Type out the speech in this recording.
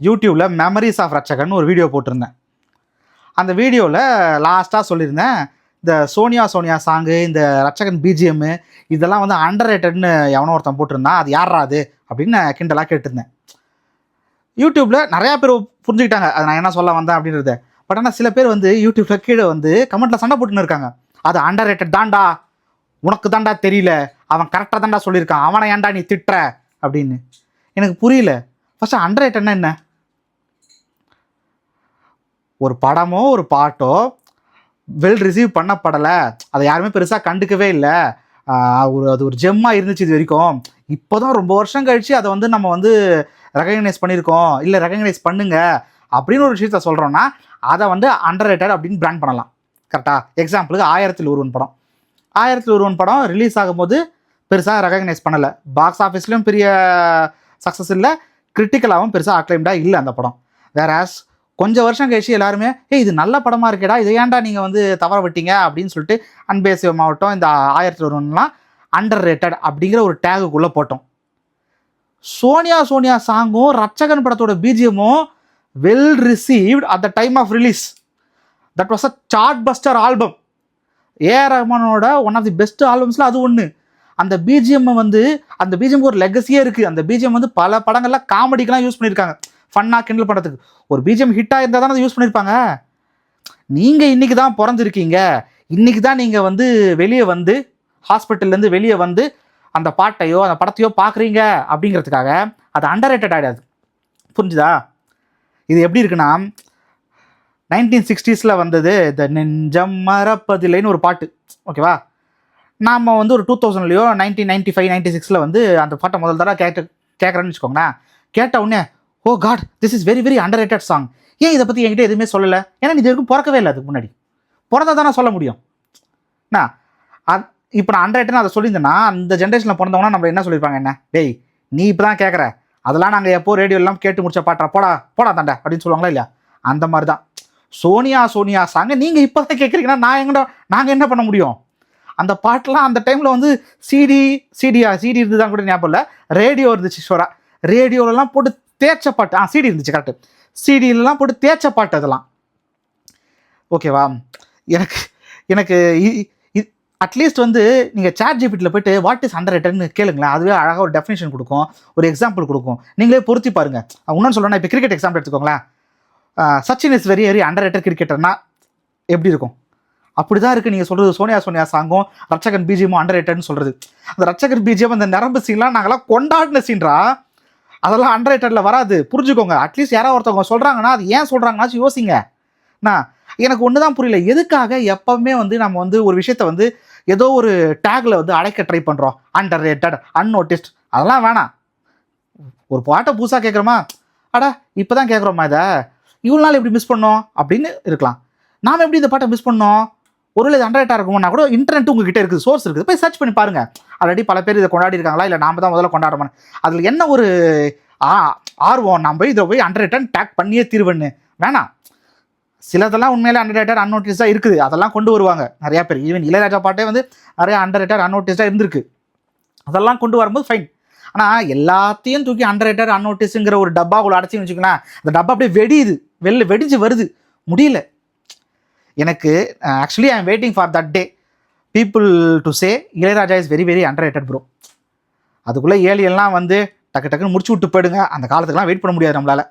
யூடியூப்பில் memories of Ratchagan ஒரு video போட்டிருந்தேன். அந்த வீடியோவில் லாஸ்ட்டாக சொல்லியிருந்தேன், இந்த சோனியா சாங்கு, இந்த ரட்சகன் பிஜிஎம்மு இதெல்லாம் வந்து அண்டர் ரேட்டட்னு எவனோ ஒருத்தன் போட்டிருந்தான், அது யாரா அது அப்படின்னு கிண்டலாக கேட்டிருந்தேன். யூடியூப்பில் நிறையா பேர் புரிஞ்சுக்கிட்டாங்க அது நான் என்ன சொல்ல வந்தேன் அப்படின்றது. பட் ஆனால் சில பேர் வந்து யூடியூப்பில் கீழே வந்து கமெண்ட்டில் சண்டை போட்டுன்னு இருக்காங்க. அது அண்டர் ரேட்டட் தாண்டா, உனக்கு தாண்டா தெரியல, அவன் கரெக்டாக தாண்டா சொல்லியிருக்கான், அவனை ஏன்டா நீ திட்டுற அப்படின்னு. எனக்கு புரியல. ஃபஸ்ட்டு அண்டர் ரேட்டட்னா என்ன? ஒரு படமோ ஒரு பாட்டோ வெல் ரிசீவ் பண்ணப்படலை, அதை யாருமே பெருசாக கண்டுக்கவே இல்லை, அது ஒரு ஜெம்மாக இருந்துச்சு இது வரைக்கும், இப்போ தான் ரொம்ப வருஷம் கழித்து அதை வந்து நம்ம வந்து ரெகக்னைஸ் பண்ணியிருக்கோம், இல்லை ரெகக்னைஸ் பண்ணுங்க அப்படின்னு ஒரு விஷயத்த சொல்கிறோன்னா அதை வந்து அண்டர் ரேட்டட் அப்படின்னு பிராண்ட் பண்ணலாம். கரெக்டாக? எக்ஸாம்பிளுக்கு 1000 படம் 1000 படம் ரிலீஸ் ஆகும்போது பெருசாக ரெகக்னைஸ் பண்ணலை, பாக்ஸ் ஆஃபீஸ்லேயும் பெரிய சக்ஸஸ் இல்லை, கிரிட்டிக்கலாகவும் பெருசாக அக்ளைம்டாக இல்லை அந்த படம். வேறாஸ் கொஞ்சம் வருஷம் கழிச்சு எல்லாருமே இது நல்ல படமாக இருக்கேடா, இதை ஏன்டா நீங்கள் வந்து தவற விட்டீங்க அப்படின்னு சொல்லிட்டு அன்பேசிவ் மாவட்டம் இந்த 1001 அண்டர் ரேட்டட் அப்படிங்கிற ஒரு டேகுக்குள்ளே போட்டோம். சோனியா சாங்கும் ரட்சகன் படத்தோட பிஜிஎம்மும் well received at the time of release. That was a chart buster album. A R ரஹ்மானோட ஒன் ஆஃப் தி பெஸ்ட் ஆல்பம்ஸில் அது ஒன்று. அந்த பிஜிஎம் வந்து அந்த பிஜிஎம்க்கு ஒரு லெகசியே இருக்குது. அந்த பிஜிஎம் வந்து பல படங்களில் காமெடிக்கெலாம் யூஸ் பண்ணியிருக்காங்க, ஃபன்னாக கிண்டல் பண்ணுறதுக்கு. ஒரு பிஜிஎம் ஹிட்டாக இருந்தால் தானே அதை யூஸ் பண்ணியிருப்பாங்க. நீங்கள் இன்றைக்கி தான் பிறந்திருக்கீங்க, இன்றைக்கி தான் நீங்கள் வந்து வெளியே வந்து ஹாஸ்பிட்டல்லேருந்து வெளியே வந்து அந்த பாட்டையோ அந்த படத்தையோ பார்க்குறீங்க அப்படிங்கிறதுக்காக அது அண்டர் ரேட்டட் ஆகிடாது. புரிஞ்சுதா? இது எப்படி இருக்குன்னா 1960s வந்தது இந்த நெஞ்சம் மறப்பதில்லைன்னு ஒரு பாட்டு, ஓகேவா? நாம் வந்து ஒரு 2000லையோ 1995 96 வந்து அந்த பாட்டை முதல் தடவை கேட்குறேன்னு வச்சுக்கோங்களேன். கேட்ட உடனே oh God, this is very very underrated song, ஏன் இதை பற்றி என்கிட்ட எதுவுமே சொல்லலை? ஏன்னா இது வரைக்கும் பிறக்கவே இல்லை, அதுக்கு முன்னாடி பிறந்தா தானே சொல்ல முடியும். இப்போ நான் அண்டர் ரேட்டட்னு அதை சொல்லியிருந்தேன்னா அந்த ஜென்ரேஷனில் பிறந்தவங்கன்னா நம்ம என்ன சொல்லியிருப்பாங்க, என்ன டேய் நீ இப்போ தான் கேட்குற, அதெல்லாம் நாங்கள் எப்போ ரேடியோலாம் கேட்டு முடிச்ச பாட்டா, போடா தாண்டா அப்படின்னு சொல்லுவாங்களா இல்லையா? அந்த மாதிரி தான் சோனியா சாங்க நீங்கள் இப்போ தான் கேட்குறீங்கன்னா நாங்கள் என்ன பண்ண முடியும்? அந்த பாட்டெலாம் அந்த டைமில் வந்து சிடி இருந்து தான் கூட ஞாபகம் இல்லை, ரேடியோ இருந்துச்சு. ஷோரா ரேடியோலலாம் போட்டு தேய்ச்ச பாட்டு, சிடி இருந்துச்சு கரெக்டு, சிடியிலலாம் போட்டு தேய்ச்ச பாட்டு அதெல்லாம், ஓகேவா? எனக்கு அட்லீஸ்ட் வந்து நீங்கள் சாட் ஜிபிடியில் போய்ட்டு வாட் இஸ் அண்டர் ரேட்டட்னு கேளுங்களேன், அதுவே அழகாக ஒரு டெஃபினேஷன் கொடுக்கும், ஒரு எக்ஸாம்பிள் கொடுக்கும், நீங்களே பொருத்தி பாருங்கள். இன்னொன்று சொல்லணும்னா இப்போ கிரிக்கெட் எக்ஸாம்பிள் எடுத்துக்கோங்களேன். Sachin is very very underrated கிரிக்கெட்டர்னா எப்படி இருக்கும்? அப்படி தான் இருக்குது நீங்கள் சொல்கிறது. சோனியா சாங்கும் ரட்சகன் பிஜிஎம்மும் அண்டர் ரேட்டட்னு சொல்கிறது. அந்த ரட்சகன் பிஜிஎம் அந்த நரம்பு சீன்லாம் நாங்களாம் கொண்டாடின சீன்றா, அதெல்லாம் அண்டர் ரேட்டடில் வராது, புரிஞ்சுக்கோங்க. அட்லீஸ்ட் யாராவது ஒருத்தவங்க சொல்கிறாங்கன்னா அது ஏன் சொல்கிறாங்கன்னாச்சும் யோசிங்க. எனக்கு ஒன்று தான் புரியல, எதுக்காக எப்போவுமே வந்து நம்ம வந்து ஒரு விஷயத்தை வந்து ஏதோ ஒரு டேக்கில் வந்து அடைக்க ட்ரை பண்ணுறோம், அண்டர் ரேட்டட், அன்னோட்டிஸ்ட், அதெல்லாம் வேணாம். ஒரு பாட்டை புதுசாக கேட்குறோமா, அடா இப்போ தான் கேட்குறோமா, இதை இவ்வளோ நாள் எப்படி மிஸ் பண்ணோம் அப்படின்னு இருக்கலாம். நாம் எப்படி இந்த பாட்டை மிஸ் பண்ணோம்? ஒருவேளை இது அண்டர் ரேட்டாக இருக்குமோனா கூட இன்டர்நெட் உங்ககிட்ட இருக்குது, சோர்ஸ் இருக்குது, போய் சர்ச் பண்ணி பாருங்கள். ஆல்ரெடி பல பேர் இதை கொண்டாடி இருக்காங்களா, இல்லை நாம் தான் முதல்ல கொண்டாடுறோம், அதில் என்ன ஒரு ஆர்வம், நம்ம இதை போய் அண்டர் ரேட்டட் டேக் பண்ணியே தீர்வுன்னு வேணாம். சிலதெல்லாம் உண்மையிலே அண்டர் ரேட்டட் அன்னோட்டிஸ்டாக இருக்குது, அதெல்லாம் கொண்டு வருவாங்க நிறையா பேர். ஈவன் இளையராஜா பாட்டே வந்து நிறையா அண்டர் ரேட்டட் அன்னோட்டிஸ்டாக இருந்திருக்கு, அதெல்லாம் கொண்டு வரும்போது ஃபைன். ஆனால் எல்லாத்தையும் தூக்கி அண்டர் ரேட்டட் அன்னோட்டிஸுங்கிற ஒரு டப்பாக்குள்ள அடைச்சின்னு வச்சுக்கலாம், அந்த டப்பா அப்படியே வெடிஞ்சு வருது, முடியல எனக்கு. Actually I am waiting for that day people to say Ilaiyaraaja is very very under rated bro. அதுக்குள்ளே ஏலியெல்லாம் வந்து டக்குன்னு முடிச்சு விட்டு போயிடுங்க, அந்த காலத்துக்குலாம் வெயிட் பண்ண முடியாது நம்மளால்.